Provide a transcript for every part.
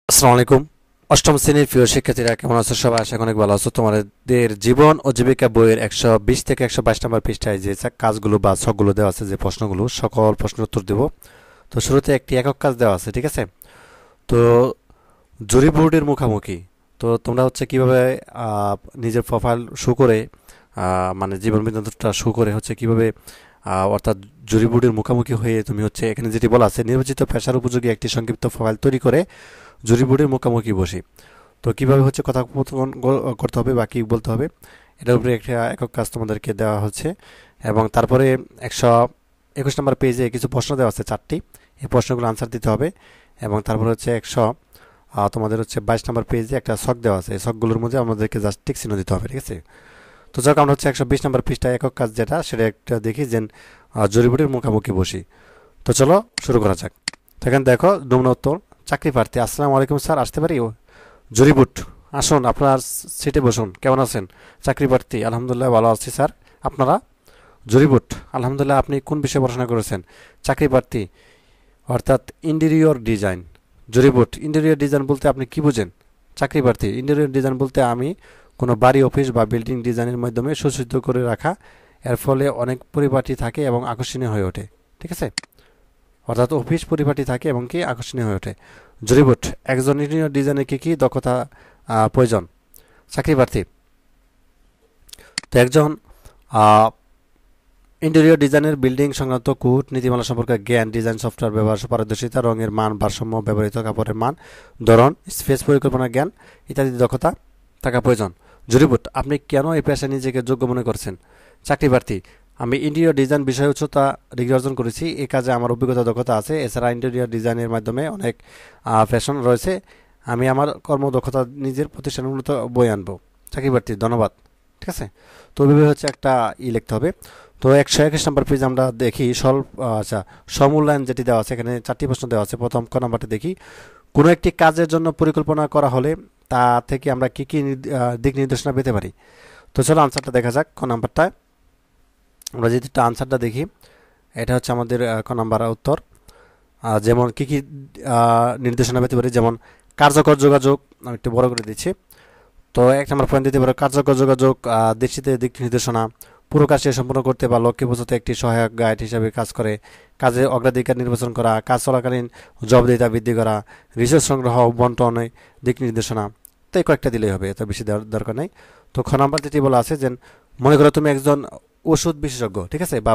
আসসালামু আলাইকুম। অষ্টম শ্রেণীর প্রিয় শিক্ষার্থীরা কেমন আছো? সবাই আশা করি অনেক ভালো আছো। তোমাদের জীবন ও জীবিকা বইয়ের 120 থেকে 122 নম্বর পৃষ্ঠায় যে কাজগুলো বা ছকগুলো দেওয়া আছে, যে প্রশ্নগুলো, সকল প্রশ্নের উত্তর দেব। তো শুরুতে একটি একক কাজ দেওয়া আছে, ঠিক আছে? তো জুরি বোর্ডের মুখামুখি। তো তোমরা হচ্ছে কিভাবে নিজের প্রোফাইল শো করে, মানে জীবন বিনোদনটা শো করে হচ্ছে কিভাবে, অর্থাৎ জুরি বোর্ডের মুখামুখি হয়ে তুমি হচ্ছে এখানে যেটি বলা আছে, নির্বাচিত পেশার উপযোগী একটি সংক্ষিপ্ত প্রোফাইল তৈরি করে জুরি বোর্ডের মুখোমুখি বসি। তো কিভাবে হচ্ছে কথোপকথন করতে হবে বা কী বলতে হবে, এটার উপরে একটা একক কাজ তোমাদেরকে দেওয়া হচ্ছে। এবং তারপরে 121 নম্বর পেজে কিছু প্রশ্ন দেওয়া আছে, 4টি। এই প্রশ্নগুলো আনসার দিতে হবে। এবং তারপরে হচ্ছে তোমাদের হচ্ছে 22 নম্বর পেজে একটা ছক দেওয়া আছে, এই ছকগুলোর মধ্যে আমাদেরকে জাস্ট টিক চিহ্ন দিতে হবে, ঠিক আছে? তো যাক, আমরা হচ্ছে 120 নম্বর পৃষ্ঠায় একক কাজ যেটা, সেটা একটা দেখি যে জুরি বোর্ডের মুখোমুখি বসি। তো চলো শুরু করা যাক। তো এখানে দেখো নমুনা উত্তর। চাকরি প্রার্থী: আসসালামু আলাইকুম স্যার, আসতে পারি? জরিবুট: আসুন, আপনার সিটে বসুন। কেমন আছেন? চাকরি প্রার্থী: আলহামদুলিল্লাহ ভালো আছি স্যার, আপনারা? জরিবুট: আলহামদুলিল্লাহ। আপনি কোন বিষয়ে পড়াশোনা করেছেন? চাকরি প্রার্থী: অর্থাৎ ইন্টেরিয়র ডিজাইন। জরিবুট: ইন্টেরিয়র ডিজাইন বলতে আপনি কি বুঝেন? চাকরি প্রার্থী: ইন্টেরিয়র ডিজাইন বলতে আমি কোনো বাড়ি, অফিস বা বিল্ডিং ডিজাইনের মাধ্যমে সুসজ্জিত করে রাখা, এর ফলে অনেক পরিপাটি থাকে এবং আকর্ষণীয় হয়ে ওঠে, ঠিক আছে? অর্থাৎ অফিস পরিপাটি থাকে এবং কি আকর্ষণীয় হয়ে ওঠে। জরিবুট: একজন ইন্টেরিয়র ডিজাইনের কি কি দক্ষতা প্রয়োজন? চাকরি প্রার্থী: তো একজন ইন্টেরিয়র ডিজাইনের বিল্ডিং সংক্রান্ত কুট নীতিমালা সম্পর্কে জ্ঞান, ডিজাইন সফটওয়্যার ব্যবহার পারদর্শিতা, রঙের মান, ভারসাম্য, ব্যবহৃত কাপড়ের মান, ধরন, স্পেস পরিকল্পনা জ্ঞান ইত্যাদি দক্ষতা থাকা প্রয়োজন। জরিবুট: আপনি কেন এই পেশায় নিজেকে যোগ্য মনে করছেন? চাকরি প্রার্থী: আমি ইন্টেরিয়র ডিজাইন বিষয়ে উচ্চতা ডিগ্রি অর্জন করেছি, এই কাজে আমার অভিজ্ঞতা দক্ষতা আছে। এছাড়া ইন্টেরিয়র ডিজাইনের মাধ্যমে অনেক ফ্যাশন রয়েছে। আমি আমার কর্মদক্ষতা নিজের প্রতিষ্ঠানের উন্নত বই আনবো। চাকরি প্রার্থী: ধন্যবাদ, ঠিক আছে? তো ওইভাবে হচ্ছে একটা লিখতে হবে। তো 121 নম্বর পেজ আমরা দেখি আচ্ছা, সমূল্যায়ন যেটি দেওয়া আছে, এখানে 4টি প্রশ্ন দেওয়া আছে। প্রথম ক নাম্বারটি দেখি: কোনো একটি কাজের জন্য পরিকল্পনা করা হলে তা থেকে আমরা কি কি দিক নির্দেশনা পেতে পারি? তো চলো আনসারটা দেখা যাক। ক নাম্বারটায় আমরা যদি একটা আনসারটা দেখি, এটা হচ্ছে আমাদের ক নাম্বার উত্তর। যেমন কি কি নির্দেশনা পেতে পারি, যেমন কার্যকর যোগাযোগ। আমি একটু বড় করে দিচ্ছি। তো 1 নম্বর পয়েন্ট দিতে পারো কার্যকর যোগাযোগ, দৃষ্টিতে দিক নির্দেশনা, পুরো কাজ শেষ সম্পন্ন করতে বা লক্ষ্যে পৌঁছতে একটি সহায়ক গাইড হিসাবে কাজ করে। কাজে অগ্রাধিকার নির্বাচন করা, কাজ চলাকালীন জবাবদিহিতা বৃদ্ধি করা, রিসোর্স সংগ্রহ বন্টনে দিক নির্দেশনা। তো এই কয়েকটা দিলেই হবে, এত বেশি দেওয়ার দরকার নেই। তো খ নাম্বার যেটি বলা আছে যে, মনে করো তুমি একজন ওষুধ বিশেষজ্ঞ, ঠিক আছে, বা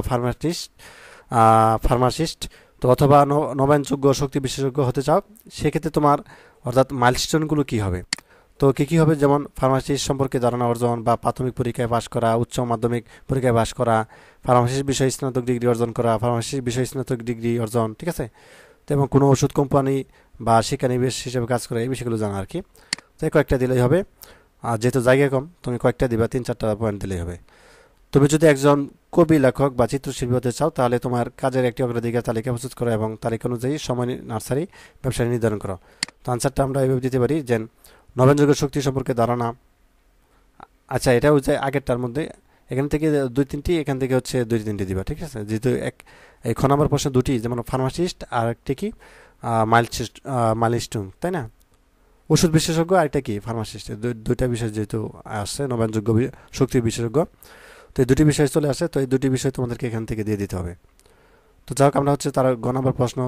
ফার্মাসিস্ট, তো অথবা নবায়নযোগ্য শক্তি বিশেষজ্ঞ হতে চাও। সেক্ষেত্রে তোমার অর্থাৎ মাইলস্টোনগুলো কী হবে? তো কী কী হবে, যেমন ফার্মাসিস্ট সম্পর্কে ধারণা অর্জন বা প্রাথমিক পরীক্ষায় পাশ করা, উচ্চ মাধ্যমিক পরীক্ষায় পাশ করা, ফার্মাসিস্ট বিষয়ে স্নাতক ডিগ্রি অর্জন করা, ফার্মাসিস্ট বিষয়ে স্নাতক ডিগ্রি অর্জন, ঠিক আছে? তো এবং কোনো ওষুধ কোম্পানি বা শিক্ষানিবেশ হিসেবে কাজ করে, এই বিষয়গুলো জানা আর কি। তো এই কয়েকটা দিলেই হবে। আর যেহেতু জায়গা কম, তুমি কয়েকটা দিবা, 3-4টা পয়েন্ট দিলেই হবে। তুমি যদি একজন কবি, লেখক বা চিত্রশিল্পী হতে চাও, তাহলে তোমার কাজের একটি অগ্রাধিকার তালিকা প্রস্তুত করো এবং তারিখ অনুযায়ী সময় নার্সারি ব্যবসায়ী নির্ধারণ করো। তো আনসারটা আমরা এইভাবে দিতে পারি যে, নবায়নযোগ্য শক্তি সম্পর্কে ধারণা। আচ্ছা, এটা হচ্ছে আগেরটার মধ্যে, এখান থেকে 2-3টি, এখান থেকে হচ্ছে 2-3টি দিবা, ঠিক আছে? যেহেতু এই খ নম্বর প্রশ্ন দুটি, যেমন ফার্মাসিস্ট আর একটি কি মাইলস্টোন, তাই না? ওষুধ বিশেষজ্ঞ আর একটা কি ফার্মাসিস্ট, দুইটা বিষয় যেহেতু আসছে, নবায়নযোগ্য শক্তি বিশেষজ্ঞ। তো এই দুটি বিষয় চলে আসে, তো এই দুটি বিষয় তোমাদেরকে এখান থেকে দিয়ে দিতে হবে। তো যাই হোক, আমরা হচ্ছে তার গ নম্বর প্রশ্ন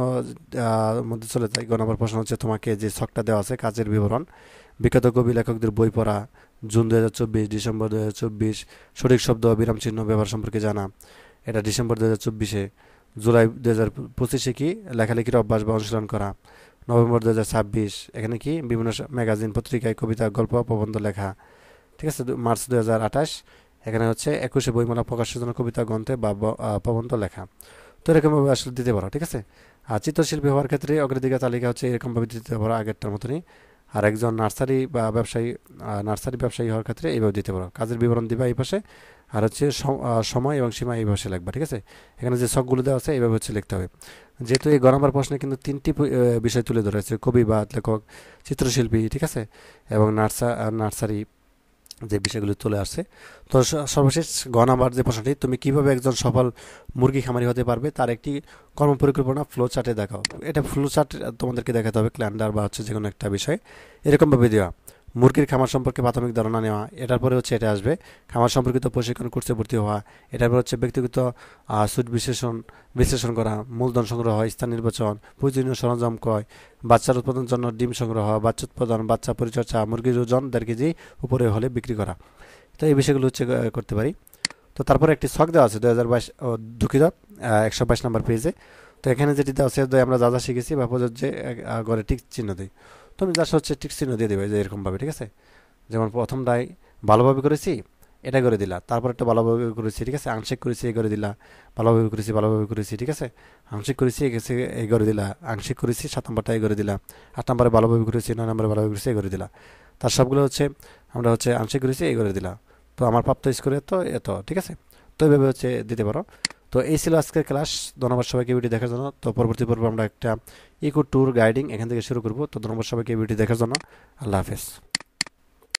মধ্যে চলে যাই। গ নম্বর প্রশ্ন হচ্ছে, তোমাকে যে ছকটা দেওয়া আছে, কাজের বিবরণ, বিখ্যাত কবি লেখকদের বই পড়া, জুন 2024, ডিসেম্বর 2024, সঠিক শব্দ বিরাম চিহ্ন ব্যবহার সম্পর্কে জানা। এটা ডিসেম্বর 2024-এ। জুলাই 2025-এ কি লেখালেখির অভ্যাস বা অনুশীলন করা। নভেম্বর 2026, এখানে কি বিভিন্ন ম্যাগাজিন পত্রিকায় কবিতা, গল্প, প্রবন্ধ লেখা, ঠিক আছে? মার্চ 2028, এখানে হচ্ছে 21-এ বইমেলা প্রকাশের জন্য কবিতা, গ্রন্থে বা প্রবন্ধ লেখা। তো এরকমভাবে আসলে দিতে পারো, ঠিক আছে? আর চিত্রশিল্পী হওয়ার ক্ষেত্রে অগ্রাধিকার তালিকা হচ্ছে এরকমভাবে দিতে পারো, আগেরটার মতনই। আর একজন নার্সারি ব্যবসায়ী হওয়ার ক্ষেত্রে এইভাবে দিতে পারো। কাজের বিবরণ দিবা এই পাশে, আর হচ্ছে সময় এবং সীমা এই ভাষায় লিখবা, ঠিক আছে? এখানে যে ছকগুলো দেওয়া আছে এইভাবে হচ্ছে লিখতে হবে। যেহেতু এই গ নম্বর প্রশ্নে কিন্তু 3টি বিষয় তুলে ধরা হয়েছে: কবি বা লেখক, চিত্রশিল্পী, ঠিক আছে, এবং নার্সারি যে বিষয়গুলো চলে আসছে। তো সর্বশেষ গ নাম্বার যে প্রশ্নটি, তুমি কিভাবে একজন সফল মুরগি খামারি হতে পারবে তার একটি কর্মপরিকল্পনা ফ্লো চার্টে দেখাও। এটা ফ্লো চার্ট তোমাদেরকে দেখাতে হবে, ক্যালেন্ডার বা হচ্ছে যে কোনো একটা বিষয় এরকমভাবে দেওয়া। মুরগির খামার সম্পর্কে প্রাথমিক ধারণা নেওয়া, এটার পরে হচ্ছে এটা আসবে খামার সম্পর্কিত প্রশিক্ষণ কোর্সে ভর্তি হওয়া, এটার পর হচ্ছে ব্যক্তিগত সুট বিশ্লেষণ করা, মূলধন সংগ্রহ, স্থান নির্বাচন, প্রয়োজনীয় সরঞ্জাম ক্রয়, বাচ্চার উৎপাদনের জন্য ডিম সংগ্রহ, বাচ্চা উৎপাদন, বাচ্চা পরিচর্যা, মুরগির ওজন 1.5 কেজি উপরে হলে বিক্রি করা। তো এই বিষয়গুলো হচ্ছে করতে পারি। তো তারপরে একটি ছক দেওয়া আছে 2022, দুঃখিত, 122 নম্বর পেজে। তো এখানে যেটি দেওয়া আছে, আমরা যা যা শিখেছি বা প্রযোজ্যে ঘরে টিক চিহ্ন দিই। তুমি যা হচ্ছে টিক চিহ্ন দিয়ে দেবে যে এরকমভাবে, ঠিক আছে। যেমন প্রথমটাই ভালোভাবে করেছি, এটা করে দিলা, তারপর একটা ভালোভাবে করেছি, ঠিক আছে, আংশিক করেছি এই করে দিলা, ভালোভাবে করেছি, ঠিক আছে, আংশিক করেছি এই করে দিলা, আংশিক করেছি 7 নম্বরটা এই করে দিলা, 8 নম্বরে ভালোভাবে করেছি, 9 নম্বরে ভালোভাবে করেছি এই করে দিলা। তার সবগুলো হচ্ছে আমরা হচ্ছে আংশিক করেছি এই করে দিলা। তো আমার প্রাপ্ত স্কোর এত, ঠিক আছে। তো এইভাবে হচ্ছে দিতে পারো। তো এই ছিল আজকের ক্লাস। ধন্যবাদ সবাইকে ভিডিও দেখার জন্য। তো পরবর্তী পর্বে আমরা একটা ইকো ট্যুর গাইডিং এখান থেকে শুরু করব। তো ধন্যবাদ সবাইকে ভিডিও দেখার জন্য। আল্লাহ হাফেজ।